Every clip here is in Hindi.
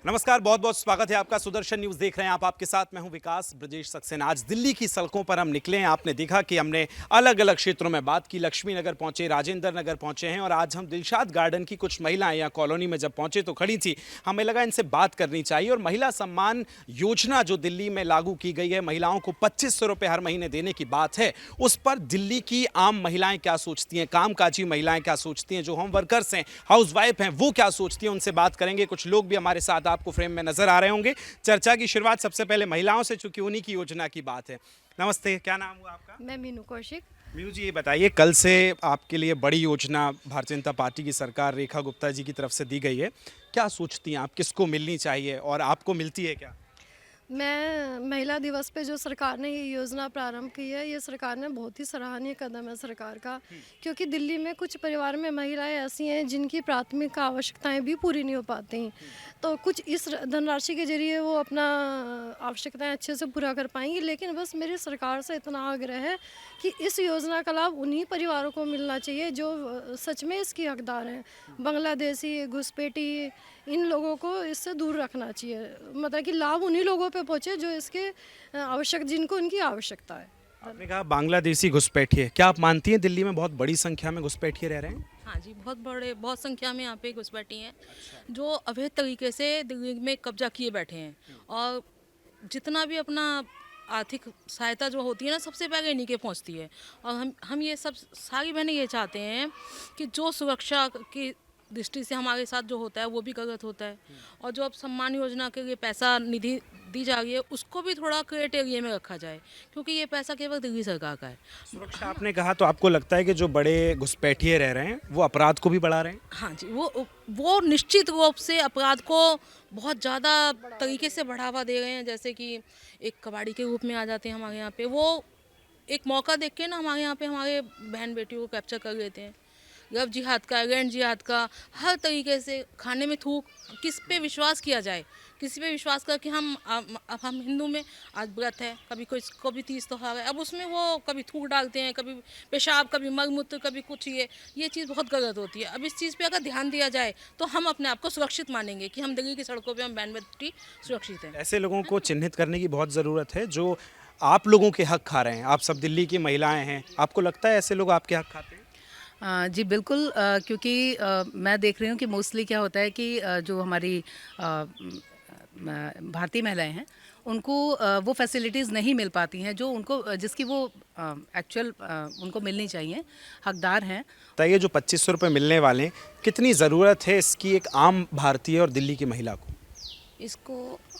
नमस्कार, बहुत बहुत स्वागत है आपका। सुदर्शन न्यूज देख रहे हैं आप। आपके साथ मैं हूं विकास ब्रजेश सक्सेना। आज दिल्ली की सड़कों पर हम निकले हैं। आपने देखा कि हमने अलग अलग क्षेत्रों में बात की। लक्ष्मी नगर पहुंचे, राजेंद्र नगर पहुंचे हैं और आज हम दिलशाद गार्डन की कुछ महिलाएं यहाँ कॉलोनी में जब पहुंचे तो खड़ी थी। हमें लगा इनसे बात करनी चाहिए। और महिला सम्मान योजना जो दिल्ली में लागू की गई है, महिलाओं को 2500 रुपये हर महीने देने की बात है, उस पर दिल्ली की आम महिलाएं क्या सोचती हैं, कामकाजी महिलाएं क्या सोचती हैं, जो होम वर्कर्स हैं, हाउस वाइफ हैं, वो क्या सोचती हैं, उनसे बात करेंगे। कुछ लोग भी हमारे साथ आपको फ्रेम में नजर आ रहे होंगे। चर्चा की शुरुआत सबसे पहले महिलाओं से, चूंकि उन्हीं की योजना की बात है। नमस्ते, क्या नाम हुआ आपका? मैं मीनू कौशिक। मीनू जी, ये बताइए, कल से आपके लिए बड़ी योजना भारतीय जनता पार्टी की सरकार रेखा गुप्ता जी की तरफ से दी गई है। क्या सोचती हैं आप, किसको मिलनी चाहिए और आपको मिलती है क्या? मैं महिला दिवस पे जो सरकार ने ये योजना प्रारंभ की है, ये सरकार ने बहुत ही सराहनीय कदम है सरकार का। क्योंकि दिल्ली में कुछ परिवार में महिलाएं ऐसी हैं जिनकी प्राथमिक आवश्यकताएं भी पूरी नहीं हो पाती। तो कुछ इस धनराशि के जरिए वो अपना आवश्यकताएं अच्छे से पूरा कर पाएंगी। लेकिन बस मेरी सरकार से इतना आग्रह है कि इस योजना का लाभ उन्हीं परिवारों को मिलना चाहिए जो सच में इसकी हकदार हैं। बांग्लादेशी, घुसपैठी, इन लोगों को इससे दूर रखना चाहिए। मतलब कि लाभ उन्हीं लोगों पे पहुंचे जो इसके आवश्यक, जिनको उनकी आवश्यकता है। आपने कहा बांग्लादेशी घुसपैठिए, क्या आप मानती हैं दिल्ली में बहुत बड़ी संख्या में घुसपैठिए रह रहे हैं? हाँ जी, बहुत संख्या में यहाँ पे घुसपैठी हैं जो अवैध तरीके से दिल्ली में कब्जा किए बैठे हैं। और जितना भी अपना आर्थिक सहायता जो होती है ना, सबसे पहले इन्हीं के पहुँचती है। और हम ये सब सारी बहनें ये चाहते हैं कि जो सुरक्षा की दृष्टि से हमारे साथ जो होता है वो भी गलत होता है। और जो अब सम्मान योजना के लिए पैसा निधि दी जा रही है, उसको भी थोड़ा क्रिएट एरिया में रखा जाए, क्योंकि ये पैसा केवल दिल्ली सरकार का है। सुरक्षा आपने कहा, तो आपको लगता है कि जो बड़े घुसपैठिए रह रहे हैं वो अपराध को भी बढ़ा रहे हैं? हाँ जी, वो निश्चित रूप से अपराध को बहुत ज़्यादा तरीके से बढ़ावा दे रहे हैं। जैसे कि एक कबाड़ी के रूप में आ जाते हैं हमारे यहाँ पे। वो एक मौका देख के ना हमारे यहाँ पे हमारे बहन बेटियों को कैप्चर कर लेते हैं। लव जिहाद का, लैंड जिहाद का, हर तरीके से खाने में थूक। किस पे विश्वास किया जाए? किसी पे विश्वास कर कि अब हम हिंदू में आज व्रत है, कभी तीज त्योहार है, अब उसमें वो कभी थूक डालते हैं, कभी पेशाब, कभी मलमूत्र, कभी कुछ। ये चीज़ बहुत गलत होती है। अब इस चीज़ पे अगर ध्यान दिया जाए तो हम अपने आप को सुरक्षित मानेंगे कि हम दिल्ली की सड़कों पे हम बहन बेटी सुरक्षित हैं। ऐसे लोगों को चिन्हित करने की बहुत ज़रूरत है जो आप लोगों के हक खा रहे हैं। आप सब दिल्ली की महिलाएं हैं, आपको लगता है ऐसे लोग आपके हक खाते हैं? जी बिल्कुल, क्योंकि मैं देख रही हूँ कि मोस्टली क्या होता है कि जो हमारी भारतीय महिलाएं हैं उनको वो फैसिलिटीज़ नहीं मिल पाती हैं जो उनको जिसकी वो एक्चुअल उनको मिलनी चाहिए, हकदार हैं। तो ये जो 2500 रुपये मिलने वाले हैं, कितनी ज़रूरत है इसकी एक आम भारतीय और दिल्ली की महिला को?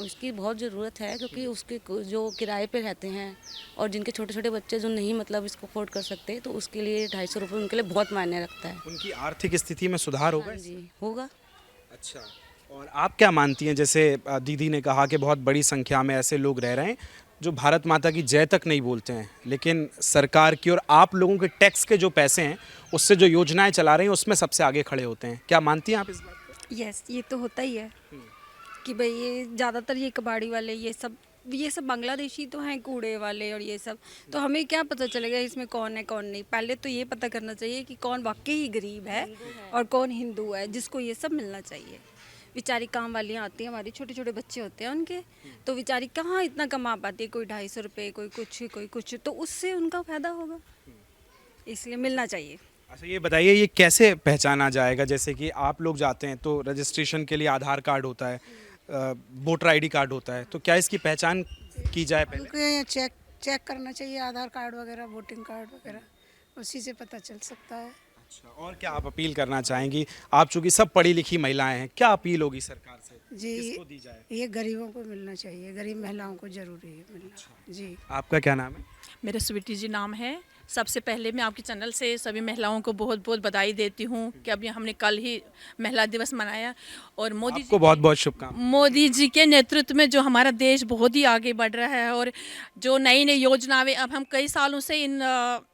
उसकी बहुत ज़रूरत है, क्योंकि उसके जो किराए पे रहते हैं और जिनके छोटे छोटे बच्चे जो नहीं मतलब इसको अफोर्ड कर सकते, तो उसके लिए 250 रुपये उनके लिए बहुत मायने रखता है। उनकी आर्थिक स्थिति में सुधार होगा हाँ इससे? जी, होगा। अच्छा, और आप क्या मानती हैं? जैसे दीदी ने कहा कि बहुत बड़ी संख्या में ऐसे लोग रह रहे हैं जो भारत माता की जय तक नहीं बोलते हैं, लेकिन सरकार की और आप लोगों के टैक्स के जो पैसे हैं उससे जो योजनाएं चला रहे हैं उसमें सबसे आगे खड़े होते हैं। क्या मानती हैं आप इस बात को? यस, ये तो होता ही है कि भाई ये ज़्यादातर ये कबाड़ी वाले ये सब बांग्लादेशी तो हैं, कूड़े वाले और ये सब। तो हमें क्या पता चलेगा इसमें कौन है कौन नहीं? पहले तो ये पता करना चाहिए कि कौन वाकई ही गरीब है और कौन हिंदू है जिसको ये सब मिलना चाहिए। बेचारी काम वालियाँ आती हैं, हमारे छोटे छोटे बच्चे होते हैं उनके, तो बेचारी कहाँ इतना कमा पाती है? कोई 250 रुपये, कोई कुछ, तो उससे उनका फ़ायदा होगा, इसलिए मिलना चाहिए। अच्छा, ये बताइए, ये कैसे पहचाना जाएगा? जैसे कि आप लोग जाते हैं तो रजिस्ट्रेशन के लिए आधार कार्ड होता है, वोटर आईडी कार्ड होता है, तो क्या इसकी पहचान की जाए पहले? उनको ये चेक करना चाहिए, आधार कार्ड वगैरह, वोटिंग कार्ड वगैरह, उसी से पता चल सकता है। अच्छा, और क्या आप अपील करना चाहेंगी? आप चूंकि सब पढ़ी लिखी महिलाएं हैं, क्या अपील होगी सरकार से? जी, किसको दी जाए? ये गरीबों को मिलना चाहिए, गरीब महिलाओं को जरूरी है मिलना। जी, आपका क्या नाम है? मेरा स्वीटी जी नाम है। सबसे पहले मैं आपके चैनल से सभी महिलाओं को बहुत बहुत बधाई देती हूँ कि अभी हमने कल ही महिला दिवस मनाया। और आपको बहुत बहुत शुभकामनाएं। मोदी जी के नेतृत्व में जो हमारा देश बहुत ही आगे बढ़ रहा है और जो नई नई योजनाएं, अब हम कई सालों से इन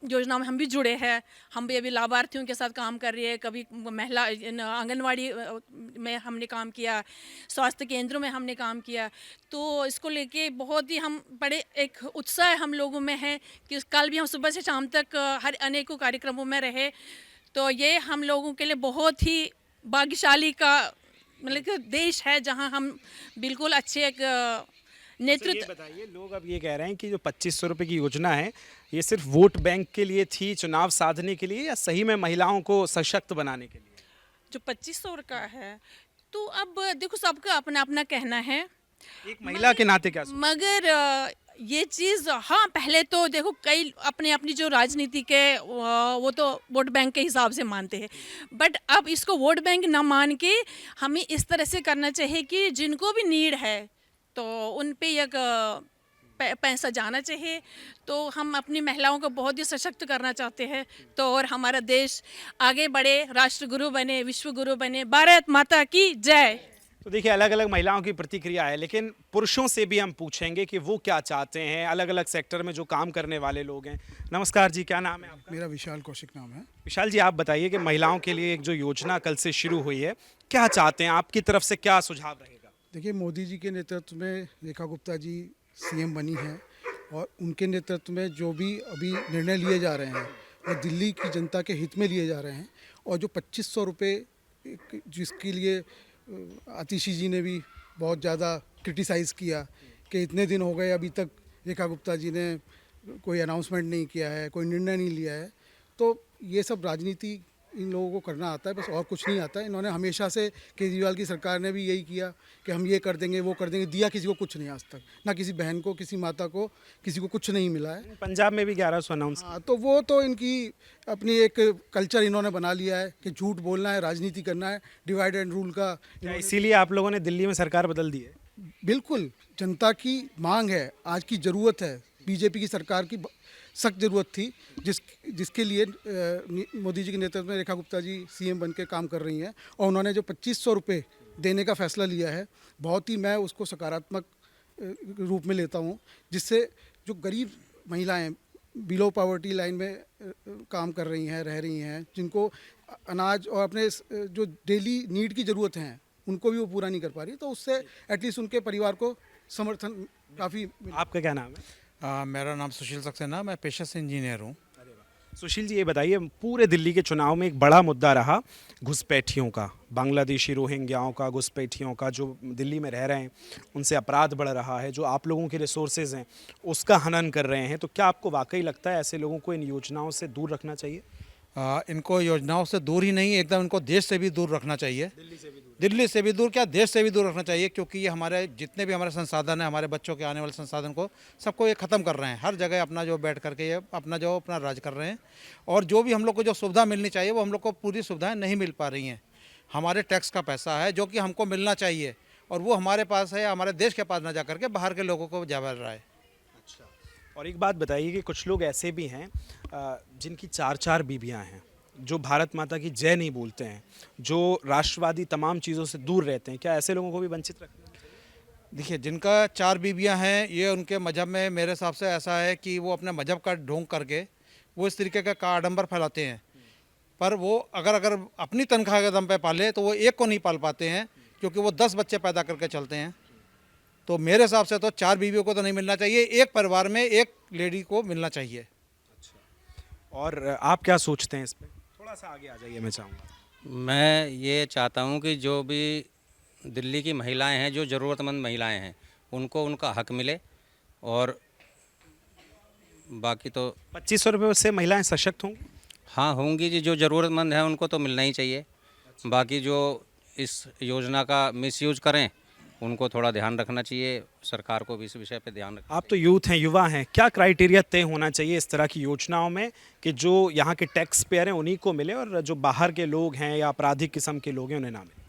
योजनाओं में हम भी जुड़े हैं। हम भी अभी लाभार्थियों के साथ काम कर रही है। कभी महिला आंगनवाड़ी में हमने काम किया, स्वास्थ्य केंद्रों में हमने काम किया। तो इसको लेके बहुत ही हम बड़े एक उत्साह हम लोगों में है कि कल भी हम सुबह से शाम तक हर अनेकों कार्यक्रमों में रहे। तो ये हम लोगों के लिए बहुत ही भाग्यशाली का मतलब कि देश है जहाँ हम बिल्कुल अच्छे एक ये नेतृत्व। बताइए, लोग अब ये कह रहे हैं कि जो 2500 रुपए की योजना है ये सिर्फ वोट बैंक के लिए थी, चुनाव साधने के लिए, या सही में महिलाओं को सशक्त बनाने के लिए? जो 2500 का है तो अब देखो सबका अपना अपना कहना है, एक महिला के नाते क्या सोचते मगर ये चीज़ हाँ पहले तो देखो कई अपने अपनी जो राजनीति के वो तो वोट बैंक के हिसाब से मानते हैं, बट अब इसको वोट बैंक ना मान के हमें इस तरह से करना चाहिए कि जिनको भी नीड है तो उन पे एक पैसा जाना चाहिए। तो हम अपनी महिलाओं को बहुत ही सशक्त करना चाहते हैं तो और हमारा देश आगे बढ़े, राष्ट्रगुरु बने, विश्वगुरु बने। भारत माता की जय। तो देखिए, अलग अलग महिलाओं की प्रतिक्रिया है, लेकिन पुरुषों से भी हम पूछेंगे कि वो क्या चाहते हैं, अलग अलग सेक्टर में जो काम करने वाले लोग हैं। नमस्कार जी, क्या नाम है आपका? मेरा विशाल कौशिक नाम है। विशाल जी, आप बताइए कि महिलाओं के लिए एक जो योजना कल से शुरू हुई है, क्या चाहते हैं, आपकी तरफ से क्या सुझाव रहेगा? देखिए, मोदी जी के नेतृत्व में रेखा गुप्ता जी सीएम बनी हैं और उनके नेतृत्व में जो भी अभी निर्णय लिए जा रहे हैं वो दिल्ली की जनता के हित में लिए जा रहे हैं। और जो 2500 रुपये जिसके लिए आतिशी जी ने भी बहुत ज़्यादा क्रिटिसाइज़ किया कि इतने दिन हो गए अभी तक रेखा गुप्ता जी ने कोई अनाउंसमेंट नहीं किया है, कोई निर्णय नहीं लिया है, तो ये सब राजनीति इन लोगों को करना आता है, बस और कुछ नहीं आता है। इन्होंने हमेशा से, केजरीवाल की सरकार ने भी यही किया कि हम ये कर देंगे, वो कर देंगे, दिया किसी को कुछ नहीं आज तक, ना किसी बहन को, किसी माता को, किसी को कुछ नहीं मिला है। पंजाब में भी 1100 अनाउंस। हाँ, तो वो तो इनकी अपनी एक कल्चर इन्होंने बना लिया है कि झूठ बोलना है, राजनीति करना है, डिवाइड एंड रूल का। क्या इसीलिए आप लोगों ने दिल्ली में सरकार बदल दी है? बिल्कुल, जनता की मांग है, आज की ज़रूरत है, बीजेपी की सरकार की सख्त ज़रूरत थी, जिसके लिए मोदी जी के नेतृत्व में रेखा गुप्ता जी सीएम बन के काम कर रही हैं। और उन्होंने जो 2500 रुपये देने का फैसला लिया है, बहुत ही मैं उसको सकारात्मक रूप में लेता हूँ, जिससे जो गरीब महिलाएं बिलो पॉवर्टी लाइन में काम कर रही हैं, रह रही हैं, जिनको अनाज और अपने जो डेली नीड की ज़रूरत हैं उनको भी वो पूरा नहीं कर पा रही, तो उससे एटलीस्ट उनके परिवार को समर्थन काफ़ी। आपका क्या नाम है? मेरा नाम सुशील सक्सेना, मैं पेशे से इंजीनियर हूँ। सुशील जी, ये बताइए, पूरे दिल्ली के चुनाव में एक बड़ा मुद्दा रहा घुसपैठियों का, बांग्लादेशी रोहिंग्याओं का, घुसपैठियों का, जो दिल्ली में रह रहे हैं उनसे अपराध बढ़ रहा है, जो आप लोगों के रिसोर्सेज हैं उसका हनन कर रहे हैं। तो क्या आपको वाकई लगता है ऐसे लोगों को इन योजनाओं से दूर रखना चाहिए? इनको योजनाओं से दूर ही नहीं, एकदम इनको देश से भी दूर रखना चाहिए। दिल्ली से भी दूर क्या, देश से भी दूर रखना चाहिए, क्योंकि ये हमारे जितने भी हमारे संसाधन हैं, हमारे बच्चों के आने वाले संसाधन को सबको ये ख़त्म कर रहे हैं। हर जगह अपना जो बैठ करके ये अपना राज कर रहे हैं। और जो भी हम लोग को जो सुविधा मिलनी चाहिए वो हम लोग को पूरी सुविधाएं नहीं मिल पा रही हैं। हमारे टैक्स का पैसा है जो कि हमको मिलना चाहिए और वो हमारे पास है, हमारे देश के पास ना जा करके बाहर के लोगों को जा मिल रहा है। और एक बात बताइए कि कुछ लोग ऐसे भी हैं जिनकी 4-4 बीबियां हैं, जो भारत माता की जय नहीं बोलते हैं, जो राष्ट्रवादी तमाम चीज़ों से दूर रहते हैं, क्या ऐसे लोगों को भी वंचित रखना चाहिए? देखिए, जिनका 4 बीबियां हैं, ये उनके मजहब में मेरे हिसाब से ऐसा है कि वो अपने मजहब का ढोंग करके वो इस तरीके का आडंबर फैलाते हैं। पर वो अगर अपनी तनख्वाह के दम पे पाले तो वो एक को नहीं पाल पाते हैं, क्योंकि वो 10 बच्चे पैदा करके चलते हैं। तो मेरे हिसाब से तो 4 बीवियों को तो नहीं मिलना चाहिए, एक परिवार में एक लेडी को मिलना चाहिए। और आप क्या सोचते हैं इस पर? थोड़ा सा आगे आ जाइए, मैं चाहूँगा। मैं ये चाहता हूँ कि जो भी दिल्ली की महिलाएं हैं, जो ज़रूरतमंद महिलाएं हैं, उनको उनका हक मिले। और बाकी तो 2500 रुपये से महिलाएं सशक्त होंगी? हाँ होंगी जी, जो ज़रूरतमंद है उनको तो मिलना ही चाहिए। बाकी जो इस योजना का मिसयूज करें उनको थोड़ा ध्यान रखना चाहिए, सरकार को भी इस विषय पे ध्यान रखना। आप तो यूथ हैं, युवा हैं, क्या क्राइटेरिया तय होना चाहिए इस तरह की योजनाओं में कि जो यहाँ के टैक्स पेयर हैं उन्हीं को मिले और जो बाहर के लोग हैं या आपराधिक किस्म के लोग हैं उन्हें ना मिले?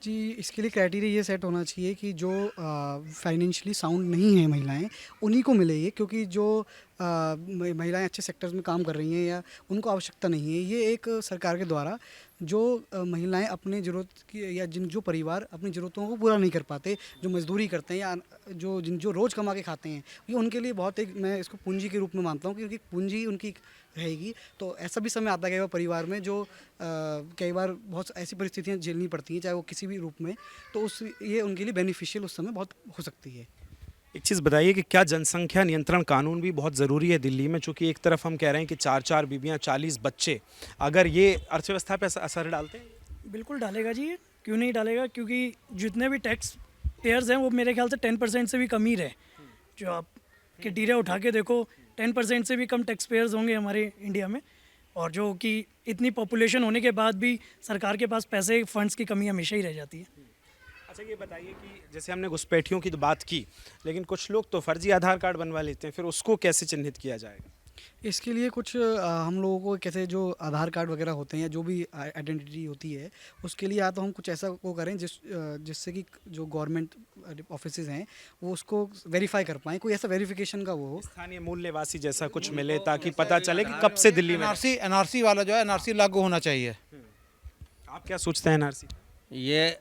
जी, इसके लिए क्राइटेरिया ये सेट होना चाहिए कि जो फाइनेंशियली साउंड नहीं है महिलाएं, उन्हीं को मिले ये, क्योंकि जो महिलाएं अच्छे सेक्टर्स में काम कर रही हैं या उनको आवश्यकता नहीं है। ये एक सरकार के द्वारा जो महिलाएं अपने ज़रूरत की या जो परिवार अपनी ज़रूरतों को पूरा नहीं कर पाते, जो मजदूरी करते हैं या जो रोज़ कमा के खाते हैं, ये उनके लिए बहुत एक, मैं इसको पूंजी के रूप में मानता हूँ, क्योंकि पूंजी उनकी रहेगी। तो ऐसा भी समय आता है कई बार परिवार में जो कई बार बहुत ऐसी परिस्थितियाँ झेलनी पड़ती हैं, चाहे वो किसी भी रूप में, तो ये उनके लिए बेनिफिशियल उस समय बहुत हो सकती है। एक चीज़ बताइए कि क्या जनसंख्या नियंत्रण कानून भी बहुत ज़रूरी है दिल्ली में? चूँकि एक तरफ हम कह रहे हैं कि 4-4 बीबियाँ, 40 बच्चे, अगर ये अर्थव्यवस्था पे असर डालते हैं? बिल्कुल डालेगा जी, क्यों नहीं डालेगा? क्योंकि जितने भी टैक्स पेयर्स हैं वो मेरे ख्याल से 10% से भी कम ही रहे। जो आप क्राइटेरिया उठा के देखो, 10% से भी कम टैक्स पेयर्स होंगे हमारे इंडिया में, और जो कि इतनी पॉपुलेशन होने के बाद भी सरकार के पास पैसे फंड्स की कमी हमेशा ही रह जाती है। अच्छा ये बताइए कि जैसे हमने घुसपैठियों की तो बात की, लेकिन कुछ लोग तो फर्जी आधार कार्ड बनवा लेते हैं, फिर उसको कैसे चिन्हित किया जाएगा? इसके लिए कुछ हम लोगों को कैसे जो आधार कार्ड वगैरह होते हैं या जो भी आइडेंटिटी होती है, उसके लिए या तो हम कुछ ऐसा वो करें जिससे कि जो गवर्नमेंट ऑफिसेज हैं वो उसको वेरीफाई कर पाएँ, कोई ऐसा वेरिफिकेशन का वो हो। स्थानीय मूल निवासी जैसा कुछ मिले ताकि पता चले कि कब से दिल्ली में। एनआरसी वाला जो है एनआरसी लागू होना चाहिए। आप क्या सोचते हैं एनआरसी? ये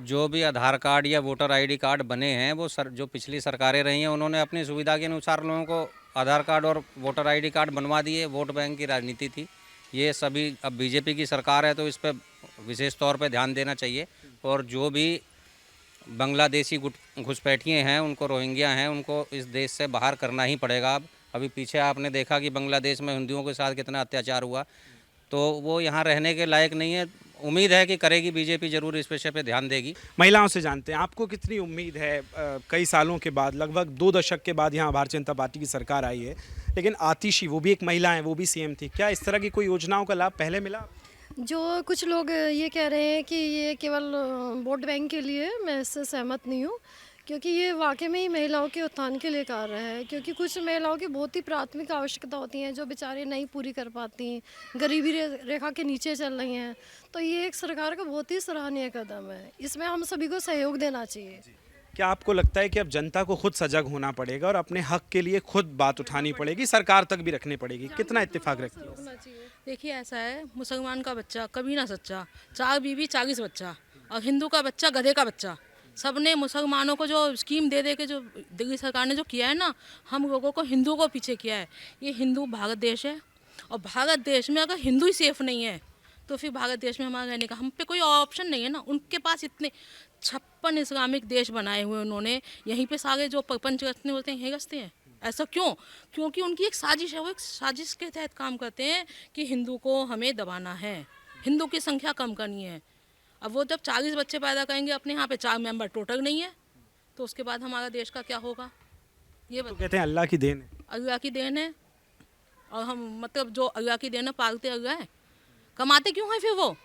जो भी आधार कार्ड या वोटर आईडी कार्ड बने हैं वो जो पिछली सरकारें रही हैं उन्होंने अपनी सुविधा के अनुसार लोगों को आधार कार्ड और वोटर आईडी कार्ड बनवा दिए। वोट बैंक की राजनीति थी ये सभी। अब बीजेपी की सरकार है तो इस पर विशेष तौर पे ध्यान देना चाहिए। और जो भी बांग्लादेशी घुसपैठिए हैं, उनको रोहिंग्या हैं, उनको इस देश से बाहर करना ही पड़ेगा। अब अभी पीछे आपने देखा कि बांग्लादेश में हिंदुओं के साथ कितना अत्याचार हुआ, तो वो यहाँ रहने के लायक नहीं है। उम्मीद है कि करेगी, बीजेपी जरूर इस विषय पे ध्यान देगी। महिलाओं से जानते हैं आपको कितनी उम्मीद है? कई सालों के बाद, लगभग 2 दशक के बाद यहाँ भारतीय जनता पार्टी की सरकार आई है, लेकिन आतिशी वो भी एक महिला है, वो भी सीएम थी। क्या इस तरह की कोई योजनाओं का लाभ पहले मिला? जो कुछ लोग ये कह रहे हैं कि ये केवल वोट बैंक के लिए, मैं इससे सहमत नहीं हूँ, क्योंकि ये वाकई में ही महिलाओं के उत्थान के लिए कार्य है। क्योंकि कुछ महिलाओं की बहुत ही प्राथमिक आवश्यकता होती हैं जो बेचारे नहीं पूरी कर पाती, गरीबी रेखा के नीचे चल रही हैं। तो ये एक सरकार का बहुत ही सराहनीय कदम है, इसमें हम सभी को सहयोग देना चाहिए। क्या आपको लगता है कि अब जनता को खुद सजग होना पड़ेगा और अपने हक के लिए खुद बात उठानी पड़ेगी, सरकार तक भी रखनी पड़ेगी? कितना इत्तेफाक रखती है? देखिए ऐसा है, मुसलमान का बच्चा कभी ना सच्चा, 4 बीवी 40 बच्चा, और हिंदू का बच्चा गधे का बच्चा। सबने मुसलमानों को जो स्कीम दे के जो दिल्ली सरकार ने जो किया है ना, हम लोगों को हिंदुओं को पीछे किया है। ये हिंदू भारत देश है, और भारत देश में अगर हिंदू ही सेफ नहीं है तो फिर भारत देश में हमारा रहने का हम पे कोई ऑप्शन नहीं है ना। उनके पास इतने 56 इस्लामिक देश बनाए हुए उन्होंने, यहीं पे सारे जो प्रपंच रचने होते हैं यहीं रचते हैं। ऐसा क्यों? क्योंकि उनकी एक साजिश है, वो एक साजिश के तहत काम करते हैं कि हिंदू को हमें दबाना है, हिंदू की संख्या कम करनी है। अब वो जब 40 बच्चे पैदा करेंगे, अपने यहाँ पे 4 मेंबर टोटल नहीं है, तो उसके बाद हमारा देश का क्या होगा? ये तो कहते हैं अल्लाह की देन है। अल्लाह की देन है, और हम मतलब जो अल्लाह की देन है पालते अल्लाह है, कमाते क्यों है फिर वो?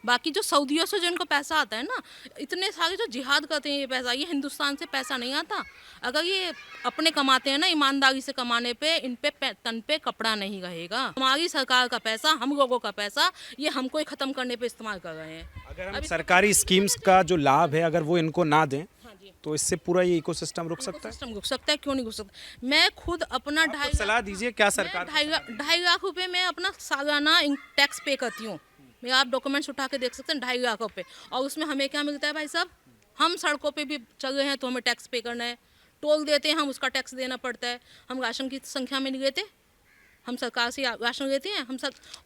बाकी जो सऊदियों से जो इनको पैसा आता है ना, इतने सारे जो जिहाद करते हैं ये पैसा, ये हिंदुस्तान से पैसा नहीं आता। अगर ये अपने कमाते हैं ना, ईमानदारी से कमाने पे इन पे तन पे कपड़ा नहीं रहेगा। हमारी सरकार का पैसा, हम लोगों का पैसा, ये हमको ही ख़त्म करने पे इस्तेमाल कर रहे हैं। अगर हम सरकारी स्कीम्स का जो लाभ है अगर वो इनको ना दें तो इससे पूरा ये इकोसिस्टम रुक सकता है। सिस्टम रुक सकता है, क्यों नहीं रुक सकता? मैं खुद अपना 2.5 सलाह दीजिए क्या सरकार? 2.5 लाख रुपए मैं अपना सालाना टैक्स पे करती हूँ। मैं आप डॉक्यूमेंट्स उठा के देख सकते हैं, 2.5 लाख रुपए। और उसमें हमें क्या मिलता है भाई साहब? हम सड़कों पे भी चल रहे हैं तो हमें टैक्स पे करना है, टोल देते हैं हम, उसका टैक्स देना पड़ता है। हम राशन की संख्या में नहीं लेते, हम सरकार से राशन लेते हैं। हम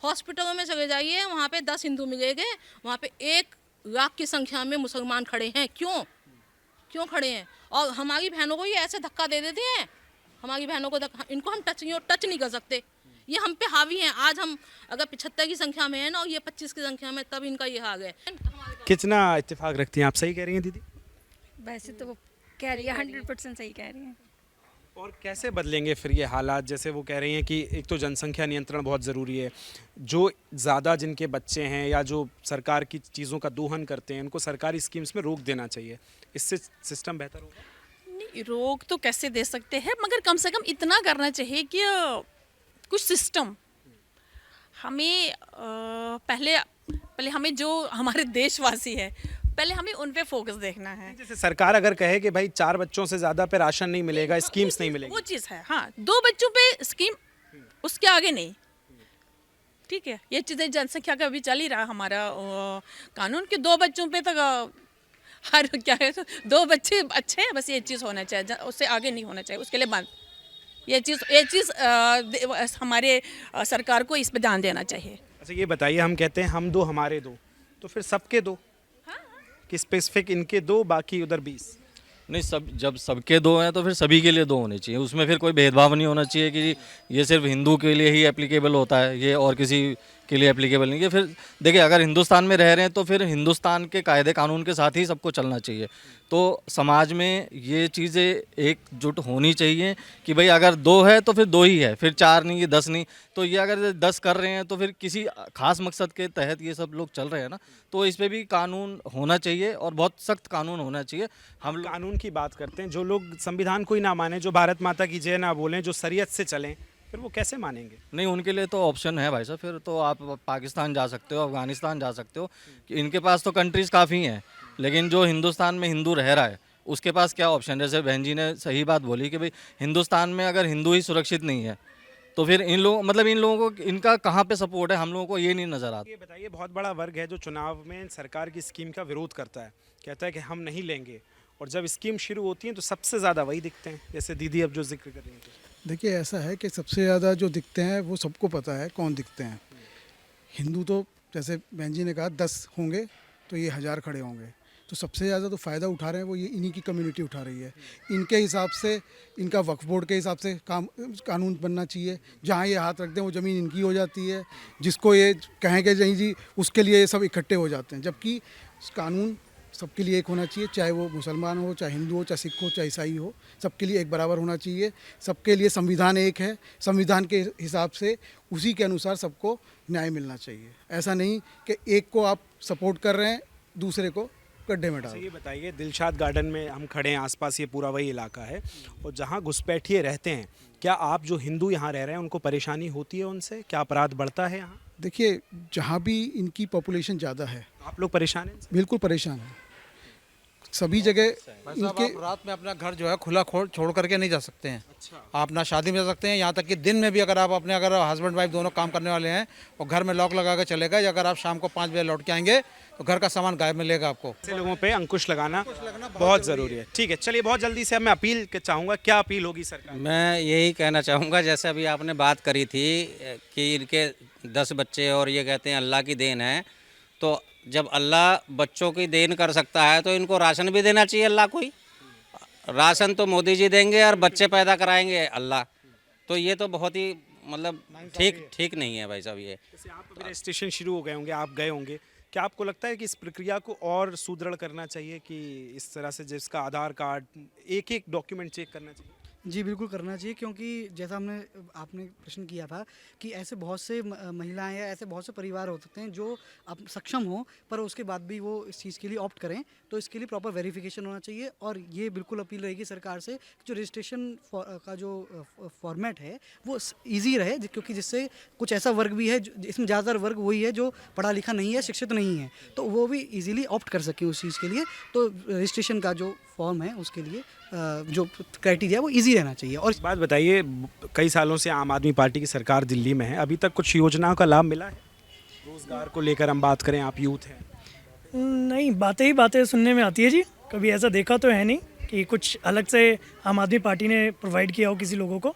हॉस्पिटलों में चले जाइए, वहाँ पे 10 हिंदू मिलेंगे, वहाँ पे 1 लाख की संख्या में मुसलमान खड़े हैं। क्यों खड़े हैं? और हमारी बहनों को ये ऐसे धक्का दे देते हैं, हमारी बहनों को इनको हम टच नहीं कर सकते, ये हम पे हावी हैं। आज हम अगर 75 की संख्या में है ना, और ये 25 की संख्या में, तब इनका ये हाल है। कितना इत्तेफाक रखती हैं आप? सही कह रही हैं दीदी? वैसे तो वो कह रही है, 100% सही कह रही है। और कैसे बदलेंगे फिर ये हालात? जैसे वो कह रही हैं कि एक तो जनसंख्या नियंत्रण बहुत ज़रूरी है, जो ज़्यादा जिनके बच्चे हैं या जो सरकार की चीज़ों का दोहन करते हैं उनको सरकारी स्कीम्स में रोक देना चाहिए, इससे सिस्टम बेहतर होगा। नहीं, रोक तो कैसे दे सकते हैं, मगर कम से कम इतना करना चाहिए कि कुछ सिस्टम हमें पहले हमें जो हमारे देशवासी है पहले हमें उन पे फोकस देखना है। जैसे सरकार अगर कहे कि भाई 4 बच्चों से ज़्यादा पे राशन नहीं मिलेगा, स्कीम्स नहीं मिलेगी, वो चीज़ है। हाँ, 2 बच्चों पे स्कीम, उसके आगे नहीं। ठीक है, ये चीज़ें जनसंख्या का भी चल ही रहा हमारा कानून कि 2 बच्चों पे तक हर क्या है, तो 2 बच्चे अच्छे हैं, बस ये चीज़ होना चाहिए, उससे आगे नहीं होना चाहिए, उसके लिए बंद। ये चीज़ हमारे सरकार को इस पर ध्यान देना चाहिए। अच्छा ये बताइए, हम कहते हैं हम 2 हमारे 2, तो फिर सबके 2 कि स्पेसिफिक इनके 2 बाकी उधर 20? नहीं, जब सबके 2 हैं तो फिर सभी के लिए 2 होने चाहिए, उसमें फिर कोई भेदभाव नहीं होना चाहिए कि ये सिर्फ हिंदू के लिए ही एप्लीकेबल होता है ये और किसी के लिए एप्लीकेबल नहीं है। फिर देखिए, अगर हिंदुस्तान में रह रहे हैं तो फिर हिंदुस्तान के कायदे कानून के साथ ही सबको चलना चाहिए। तो समाज में ये चीज़ें एकजुट होनी चाहिए कि भाई अगर 2 है तो फिर 2 ही है, फिर 4 नहीं, 10 नहीं। तो ये अगर 10 कर रहे हैं तो फिर किसी खास मकसद के तहत ये सब लोग चल रहे हैं ना, तो इस पे भी कानून होना चाहिए और बहुत सख्त कानून होना चाहिए। हम कानून की बात करते हैं, जो लोग संविधान को ही ना माने, जो भारत माता की जय ना बोलें, जो शरीयत से चलें, फिर वो कैसे मानेंगे? नहीं, उनके लिए तो ऑप्शन है भाई साहब। फिर तो आप पाकिस्तान जा सकते हो, अफगानिस्तान जा सकते हो, कि इनके पास तो कंट्रीज़ काफ़ी हैं। लेकिन जो हिंदुस्तान में हिंदू रह रहा है उसके पास क्या ऑप्शन है? जैसे बहन जी ने सही बात बोली कि भाई हिंदुस्तान में अगर हिंदू ही सुरक्षित नहीं है तो फिर इन लोगों को इनका कहाँ पे सपोर्ट है, हम लोगों को ये नहीं नज़र आता। ये बताइए, बहुत बड़ा वर्ग है जो चुनाव में सरकार की स्कीम का विरोध करता है, कहता है कि हम नहीं लेंगे, और जब स्कीम शुरू होती है तो सबसे ज़्यादा वही दिखते हैं, जैसे दीदी अब जो जिक्र कर रही हैं। देखिए, ऐसा है कि सबसे ज़्यादा जो दिखते हैं वो सबको पता है कौन दिखते हैं। हिंदू तो जैसे बहन जी ने कहा 10 होंगे तो ये 1000 खड़े होंगे, तो सबसे ज़्यादा तो फ़ायदा उठा रहे हैं वो ये इन्हीं की कम्युनिटी उठा रही है। इनके हिसाब से, इनका वक्फ बोर्ड के हिसाब से कानून बनना चाहिए। जहाँ ये हाथ रख दें वो ज़मीन इनकी हो जाती है, जिसको ये कहेंगे नहीं जी उसके लिए ये सब इकट्ठे हो जाते हैं। जबकि कानून सबके लिए एक होना चाहिए, चाहे वो मुसलमान हो, चाहे हिंदू हो, चाहे सिख हो, चाहे ईसाई हो, सबके लिए एक बराबर होना चाहिए। सबके लिए संविधान एक है, संविधान के हिसाब से उसी के अनुसार सबको न्याय मिलना चाहिए। ऐसा नहीं कि एक को आप सपोर्ट कर रहे हैं, दूसरे को गड्ढे में डाल। ये बताइए, दिलशाद गार्डन में हम खड़े हैं, आसपास ये पूरा वही इलाका है, और जहाँ घुसपैठिए रहते हैं, क्या आप जो हिंदू यहाँ रह रहे हैं उनको परेशानी होती है उनसे? क्या अपराध बढ़ता है यहाँ? देखिए, जहाँ भी इनकी पॉपुलेशन ज़्यादा है, आप लोग परेशान हैं? बिल्कुल परेशान हैं। सभी जगह इनके रात में अपना घर जो है खुला छोड़ करके नहीं जा सकते हैं। आप ना शादी में जा सकते हैं, यहाँ तक कि दिन में भी अगर आप अपने अगर हस्बैंड वाइफ दोनों काम करने वाले हैं और घर में लॉक लगा कर चले गए, अगर आप शाम को 5 बजे लौट के आएंगे तो घर का सामान गायब मिलेगा आपको। ऐसे लोगों पे अंकुश लगाना बहुत ज़रूरी है। ठीक है, चलिए, बहुत जल्दी से अब मैं अपील चाहूँगा, क्या अपील होगी सरकार? मैं यही कहना चाहूँगा, जैसे अभी आपने बात करी थी कि इनके 10 बच्चे और ये कहते हैं अल्लाह की देन है, तो जब अल्लाह बच्चों की देन कर सकता है तो इनको राशन भी देना चाहिए अल्लाह को ही। राशन तो मोदी जी देंगे और बच्चे पैदा कराएंगे अल्लाह, तो ये तो बहुत ही मतलब ठीक नहीं है भाई साहब। ये जैसे आप अभी रजिस्ट्रेशन शुरू हो गए होंगे, आप गए होंगे, क्या आपको लगता है कि इस प्रक्रिया को और सुदृढ़ करना चाहिए कि इस तरह से जिसका आधार कार्ड एक डॉक्यूमेंट चेक करना चाहिए? जी बिल्कुल करना चाहिए, क्योंकि जैसा आपने प्रश्न किया था कि ऐसे बहुत से महिलाएं या ऐसे बहुत से परिवार हो सकते हैं जो अब सक्षम हो पर उसके बाद भी वो इस चीज़ के लिए ऑप्ट करें, तो इसके लिए प्रॉपर वेरिफिकेशन होना चाहिए। और ये बिल्कुल अपील रहेगी सरकार से कि जो रजिस्ट्रेशन का जो फॉर्मेट है वो ईजी रहे, क्योंकि जिससे कुछ ऐसा वर्ग भी है इसमें ज़्यादातर वर्ग वही है जो पढ़ा लिखा नहीं है, शिक्षित नहीं है, तो वो भी ईजिली ऑप्ट कर सके उस चीज़ के लिए। तो रजिस्ट्रेशन का जो फॉर्म है उसके लिए जो क्राइटेरिया वो इजी रहना चाहिए। और बात बताइए, कई सालों से आम आदमी पार्टी की सरकार दिल्ली में है, अभी तक कुछ योजनाओं का लाभ मिला है? रोजगार को लेकर हम बात करें, आप यूथ हैं। नहीं, बातें सुनने में आती है जी, कभी ऐसा देखा तो है नहीं कि कुछ अलग से आम आदमी पार्टी ने प्रोवाइड किया हो किसी लोगों को।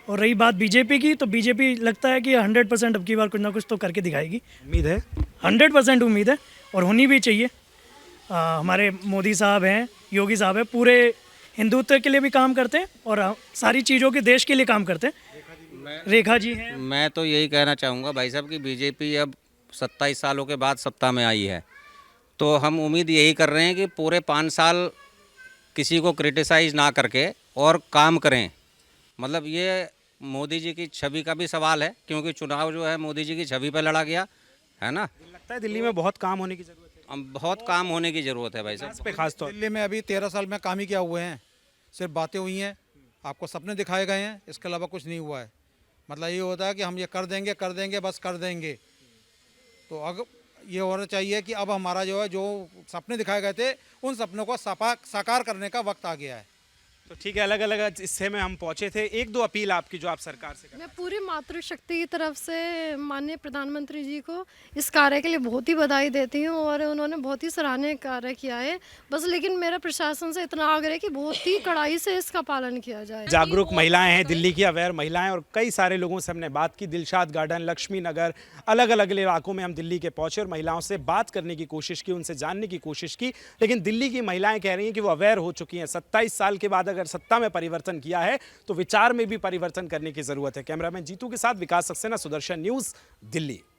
और रही बात बीजेपी की, तो बीजेपी लगता है कि 100% अब की बार कुछ ना कुछ तो करके दिखाएगी। उम्मीद है, 100% उम्मीद है, और होनी भी चाहिए। हमारे मोदी साहब हैं, योगी साहब हैं, पूरे हिंदुत्व के लिए भी काम करते हैं और सारी चीज़ों के देश के लिए काम करते हैं। रेखा जी हैं। मैं तो यही कहना चाहूँगा भाई साहब कि बीजेपी अब 27 सालों के बाद सत्ता में आई है, तो हम उम्मीद यही कर रहे हैं कि पूरे 5 साल किसी को क्रिटिसाइज़ ना करके और काम करें। मतलब ये मोदी जी की छवि का भी सवाल है, क्योंकि चुनाव जो है मोदी जी की छवि पर लड़ा गया है ना। लगता है दिल्ली में बहुत काम होने की ज़रूरत है। बहुत काम होने की ज़रूरत है भाई साहब पे खास तौर। दिल्ली में अभी 13 साल में काम ही क्या हुए हैं, सिर्फ बातें हुई हैं, आपको सपने दिखाए गए हैं, इसके अलावा कुछ नहीं हुआ है। मतलब ये होता है कि हम ये कर देंगे बस कर देंगे। तो अब ये होना चाहिए कि अब हमारा जो है जो सपने दिखाए गए थे उन सपनों को साकार करने का वक्त आ गया है। तो ठीक है, अलग अलग हिस्से में हम पहुंचे थे। 1-2 अपील आपकी जो आप सरकार से मैं पूरी मातृशक्ति की तरफ से माननीय प्रधानमंत्री जी को इस कार्य के लिए बहुत ही बधाई देती हूँ, और उन्होंने बहुत ही सराहनीय कार्य किया है। बस लेकिन मेरा प्रशासन से इतना आग्रह है कि बहुत ही कड़ाई से इसका पालन किया जाए। जागरूक महिलाएं हैं दिल्ली की, अवेयर महिलाएं, और कई सारे लोगों से हमने बात की। दिलशाद गार्डन, लक्ष्मी नगर, अलग अलग इलाकों में हम दिल्ली के पहुंचे और महिलाओं से बात करने की कोशिश की, उनसे जानने की कोशिश की। लेकिन दिल्ली की महिलाएं कह रही हैं कि वो अवेयर हो चुकी हैं। 27 साल के बाद अगर सत्ता में परिवर्तन किया है तो विचार में भी परिवर्तन करने की जरूरत है। कैमरामैन जीतू के साथ विकास सक्सेना, सुदर्शन न्यूज, दिल्ली।